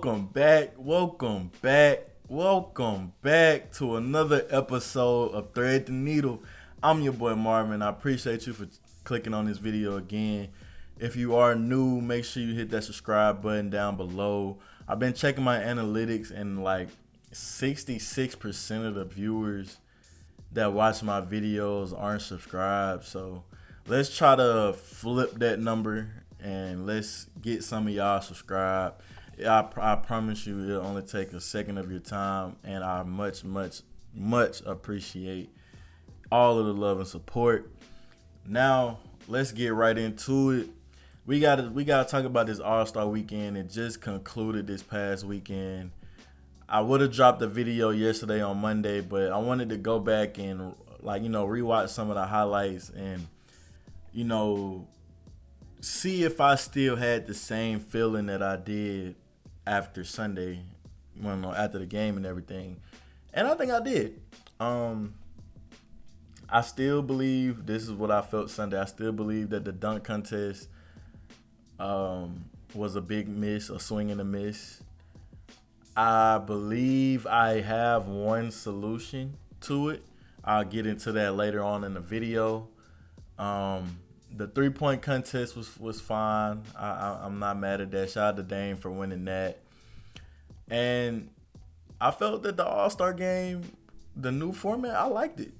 Welcome back to another episode of Thread the Needle. I'm your boy Marvin. I appreciate you for clicking on this video again. If you are new, make sure you hit that subscribe button down below. I've been checking my analytics and like 66% of the viewers that watch my videos aren't subscribed. So let's try to flip that number and let's get some of y'all subscribed. I promise you it'll only take a second of your time, and I much appreciate all of the love and support. Now let's get right into it. We gotta talk about this All-Star weekend. It just concluded this past weekend. I would have dropped the video yesterday on Monday, but I wanted to go back and rewatch some of the highlights and see if I still had the same feeling that I did after Sunday, after the game and everything. And I think I did. I still believe this is what I felt Sunday. I still believe that the dunk contest was a big miss, a swing and a miss. I believe I have one solution to it. I'll get into that later on in the video. The 3-point contest was fine. I'm not mad at that. Shout out to Dame for winning that. And I felt that the All-Star game, the new format, I liked it.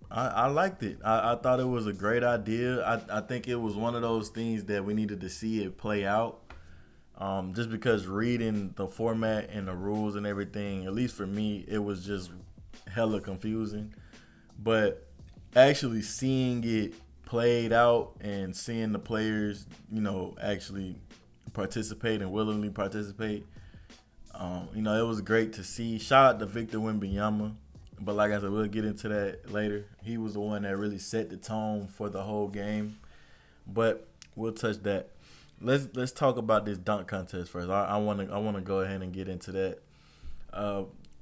I liked it. I thought it was a great idea. I think it was one of those things that we needed to see it play out. Just because reading the format and the rules and everything, at least for me, it was just hella confusing. But actually seeing it played out and seeing the players, actually participate and willingly participate, it was great to see. Shout out to Victor Wembanyama. But like I said, we'll get into that later. He was the one that really set the tone for the whole game. But we'll touch that. Let's talk about this dunk contest first. I want to go ahead and get into that.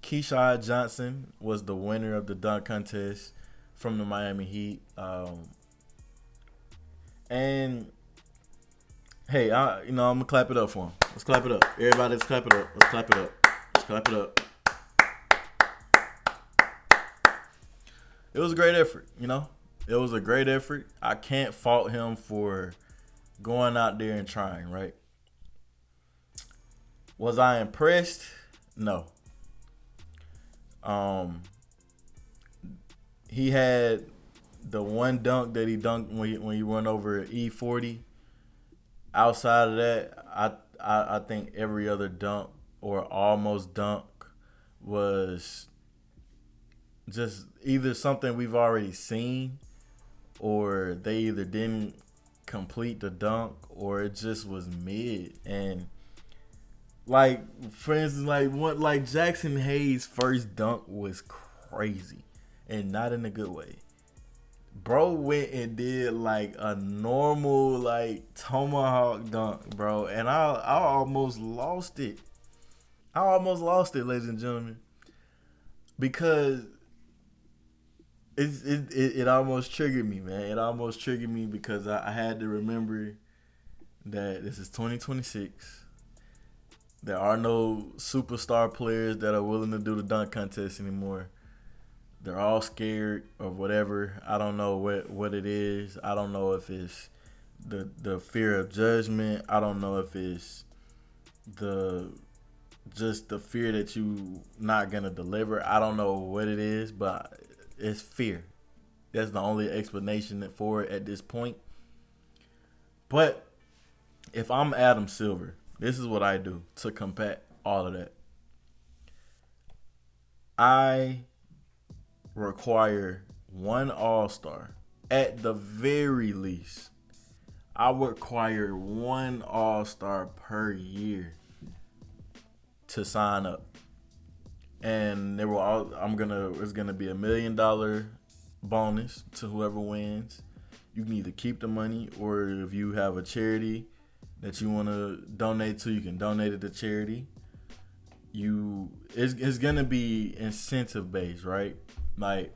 Keyshawn Johnson was the winner of the dunk contest from the Miami Heat. And hey, I'm gonna clap it up for him. Let's clap it up. Everybody, let's clap it up. Let's clap it up. Let's clap it up. It was a great effort, It was a great effort. I can't fault him for going out there and trying, right? Was I impressed? No. He had the one dunk that he dunked when he went over E40. Outside of that, I think every other dunk or almost dunk was just either something we've already seen, or they either didn't complete the dunk, or it just was mid. And for instance, Jackson Hayes' first dunk was crazy, and not in a good way. Bro went and did a normal tomahawk dunk, bro, and I almost lost it. Ladies and gentlemen, because it almost triggered me, man. It almost triggered me because I had to remember that this is 2026. There are no superstar players that are willing to do the dunk contest anymore. They're all scared of whatever. I don't know what it is. I don't know if it's the fear of judgment. I don't know if it's the fear that you not gonna deliver. I don't know what it is, but it's fear. That's the only explanation for it at this point. But if I'm Adam Silver, this is what I do to combat all of that. I require one All-Star. At the very least, I require one All-Star per year to sign up. And it's gonna be $1 million bonus to whoever wins. You can either keep the money, or if you have a charity that you want to donate to, you can donate it to charity. It's gonna be incentive based, right? I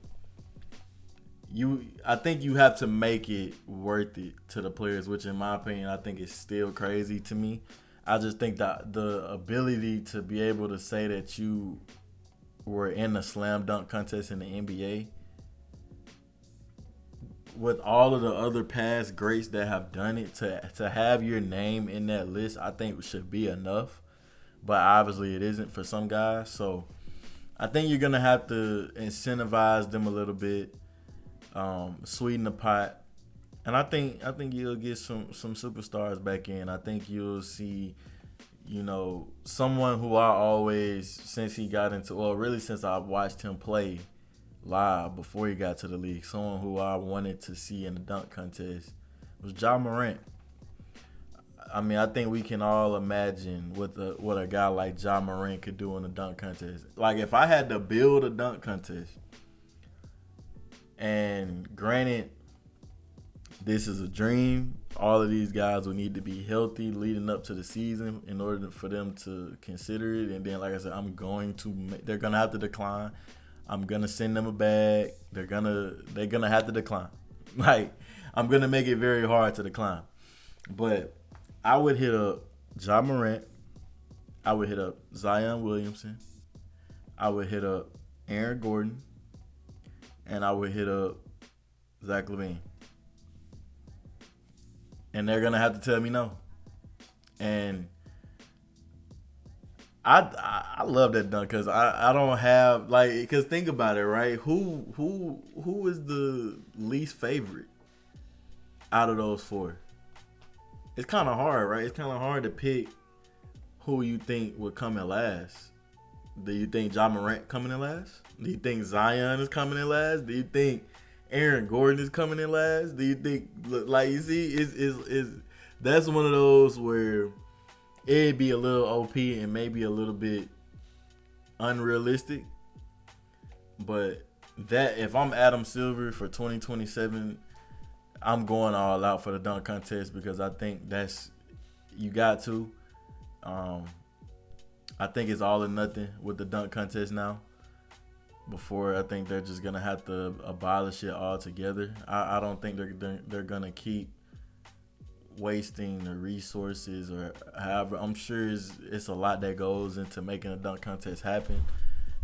think you have to make it worth it to the players, which in my opinion, I think is still crazy to me. I just think that the ability to be able to say that you were in a slam dunk contest in the NBA with all of the other past greats that have done it, to have your name in that list, I think should be enough. But obviously it isn't for some guys. So I think you're gonna have to incentivize them a little bit, sweeten the pot. And I think you'll get some superstars back in. I think you'll see, someone who I always, since he got into, well, really since I watched him play live before he got to the league, someone who I wanted to see in the dunk contest was Ja Morant. I mean, I think we can all imagine what a guy like Ja Morant could do in a dunk contest. Like, if I had to build a dunk contest, and granted, this is a dream. All of these guys will need to be healthy leading up to the season in order for them to consider it. And then, like I said, they're gonna have to decline. I'm gonna send them a bag. They're gonna have to decline. Like, I'm gonna make it very hard to decline. But I would hit up Ja Morant. I would hit up Zion Williamson. I would hit up Aaron Gordon. And I would hit up Zach LaVine. And they're gonna have to tell me no. And I love that dunk because I don't have, like, because think about it, right? Who is the least favorite out of those four? It's kind of hard, right? It's kind of hard to pick who you think would come in last. Do you think Ja Morant coming in last? Do you think Zion is coming in last? Do you think Aaron Gordon is coming in last? Do you think, like, you see, is that's one of those where it'd be a little OP and maybe a little bit unrealistic. But that, if I'm Adam Silver for 2027, I'm going all out for the dunk contest because I think you got to. I think it's all or nothing with the dunk contest now. Before, I think they're just gonna have to abolish it altogether. I don't think they're gonna keep wasting the resources or however. I'm sure it's a lot that goes into making a dunk contest happen,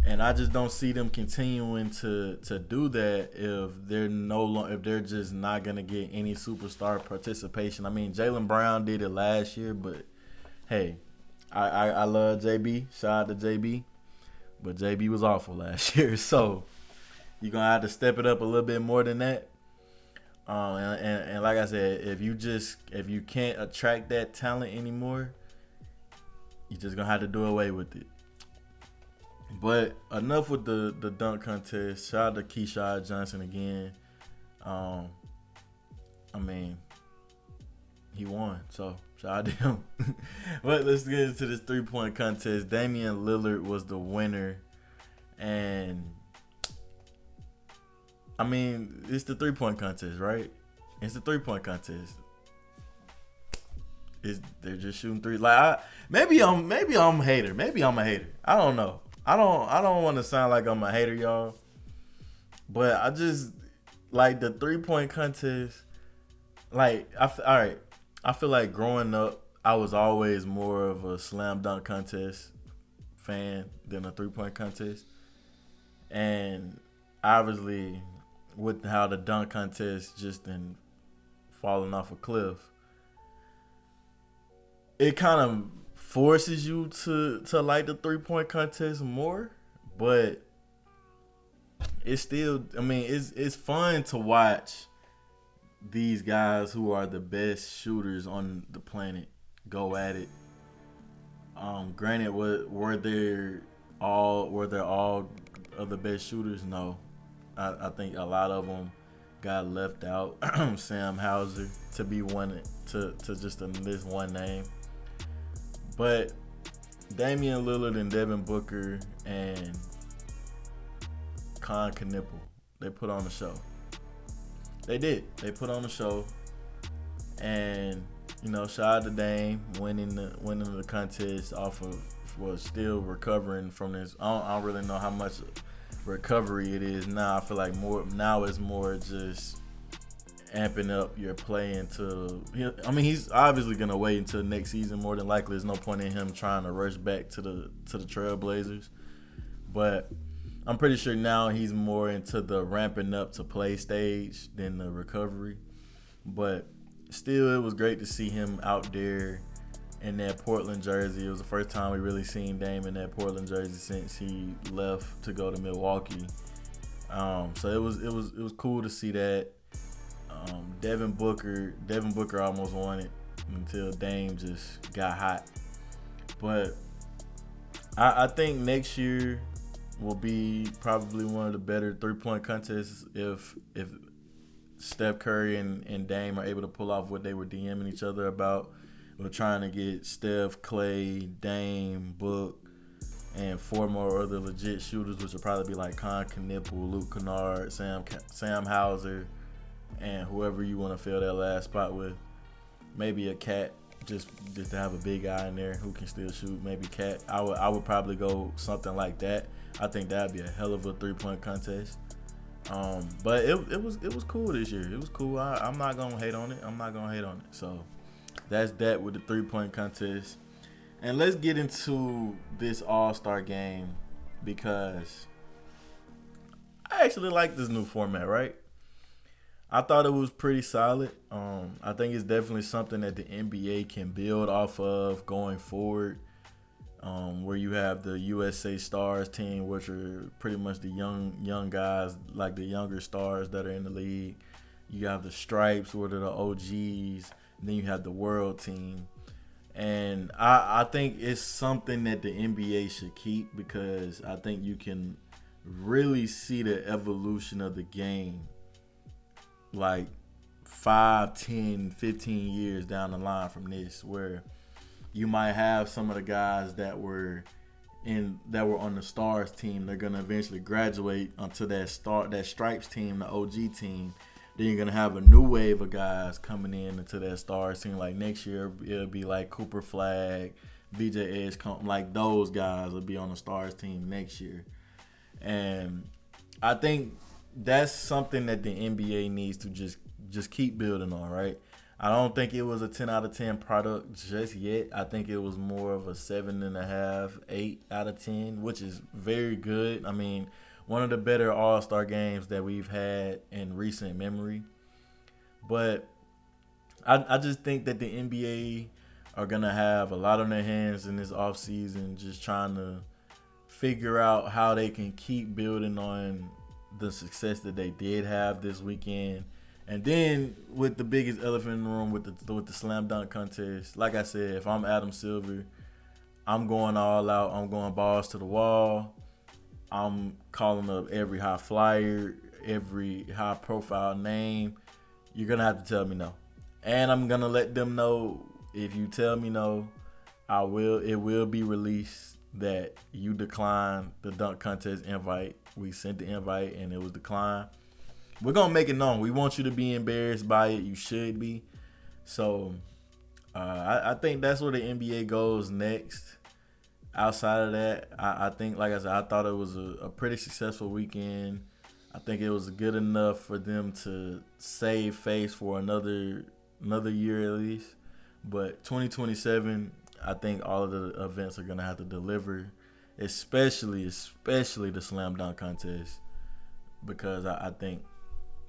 and I just don't see them continuing to do that if they're just not gonna get any superstar participation. I mean, Jaylen Brown did it last year, but hey, I love JB. Shout out to JB. But JB was awful last year, so you're gonna have to step it up a little bit more than that. And like I said, if you can't attract that talent anymore, you're just gonna have to do away with it. But enough with the dunk contest. Shout out to Keyshawn Johnson again. I mean, he won, so shout out to him. But let's get into this 3-point contest. Damian Lillard was the winner, and I mean, it's the 3-point contest, right? It's the 3-point contest. They're just shooting threes. Like, maybe I'm a hater. Maybe I'm a hater. I don't know. I don't want to sound like I'm a hater, y'all. But I just like the 3-point contest. Like, all right. I feel like growing up, I was always more of a slam dunk contest fan than a 3-point contest. And obviously, with how the dunk contest just been falling off a cliff, it kind of forces you to like the 3-point contest more. But it's still, I mean, it's fun to watch these guys who are the best shooters on the planet go at it. Granted, were they all of the best shooters? No, I think a lot of them got left out. Sam Hauser to be one to just this one name, but Damian Lillard and Devin Booker and Con Knipple, they put on the show. They did. They put on the show, and shout out to Dame winning the contest off of, was still recovering from this. I don't really know how much recovery it is now. I feel like now it's more just amping up your play into. I mean, he's obviously gonna wait until next season. More than likely, there's no point in him trying to rush back to the Trailblazers. But I'm pretty sure now he's more into the ramping up to play stage than the recovery. But still, it was great to see him out there in that Portland jersey. It was the first time we really seen Dame in that Portland jersey since he left to go to Milwaukee. So it was cool to see that. Devin Booker almost won it until Dame just got hot. But I think next year will be probably one of the better 3-point contests if Steph Curry and Dame are able to pull off what they were DMing each other about. We're trying to get Steph, Clay, Dame, Book, and 4 more other legit shooters, which will probably be like Con Knipple, Luke Kennard, Sam Hauser, and whoever you want to fill that last spot with. Maybe a Cat, just to have a big guy in there who can still shoot. Maybe Cat. I would probably go something like that. I think that'd be a hell of a 3-point contest. But it was cool this year. It was cool. I'm not gonna hate on it. So that's that with the 3-point contest. And let's get into this All-Star game because I actually like this new format, right? I thought it was pretty solid. I think it's definitely something that the NBA can build off of going forward, where you have the USA Stars team, which are pretty much the young guys, like the younger stars that are in the league. You have the Stripes, which are the OGs. And then you have the World team. And I think it's something that the NBA should keep because I think you can really see the evolution of the game like 5, 10, 15 years down the line from this, where you might have some of the guys that were on the Stars team. They're gonna eventually graduate onto that Stripes team, the OG team. Then you're gonna have a new wave of guys coming into that Stars team. Like next year, it'll be like Cooper Flag, VJ Edgecombe, like those guys will be on the Stars team next year. And I think that's something that the NBA needs to just keep building on, right? I don't think it was a 10 out of 10 product just yet. I think it was more of a 7.5, 8 out of 10, which is very good. I mean, one of the better All-Star games that we've had in recent memory. But I just think that the NBA are going to have a lot on their hands in this offseason, just trying to figure out how they can keep building on the success that they did have this weekend. And then with the biggest elephant in the room with the slam dunk contest, like I said, if I'm Adam Silver, I'm going all out. I'm going balls to the wall. I'm calling up every high flyer, every high profile name. You're going to have to tell me no. And I'm going to let them know, if you tell me no, it will be released that you declined the dunk contest invite. We sent the invite and it was declined. We're going to make it known. We want you to be embarrassed by it. You should be. So I think that's where the NBA goes next. Outside of that, I think, like I said, I thought it was a pretty successful weekend. I think it was good enough for them to save face for another year at least. But 2027, I think all of the events are going to have to deliver, especially the slam dunk contest, because I think,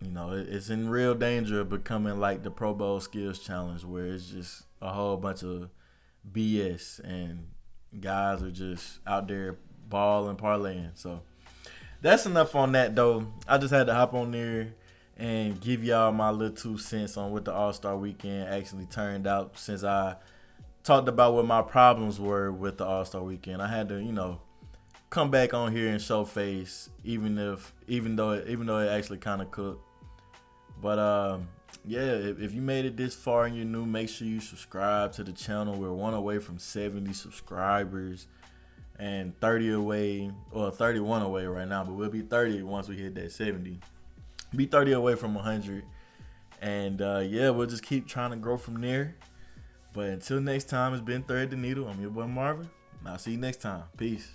it's in real danger of becoming like the Pro Bowl Skills Challenge, where it's just a whole bunch of BS and guys are just out there balling, parlaying. So that's enough on that, though. I just had to hop on there and give y'all my little 2 cents on what the All-Star Weekend actually turned out, since I talked about what my problems were with the All-Star Weekend. I had to, come back on here and show face, even though it actually kind of cooked. But yeah, if you made it this far and you're new, make sure you subscribe to the channel. We're 1 away from 70 subscribers and 31 away right now, but we'll be 30 once we hit that 70. Be 30 away from 100. And yeah, we'll just keep trying to grow from there. But until next time, it's been Thread the Needle. I'm your boy Marvin, and I'll see you next time. Peace.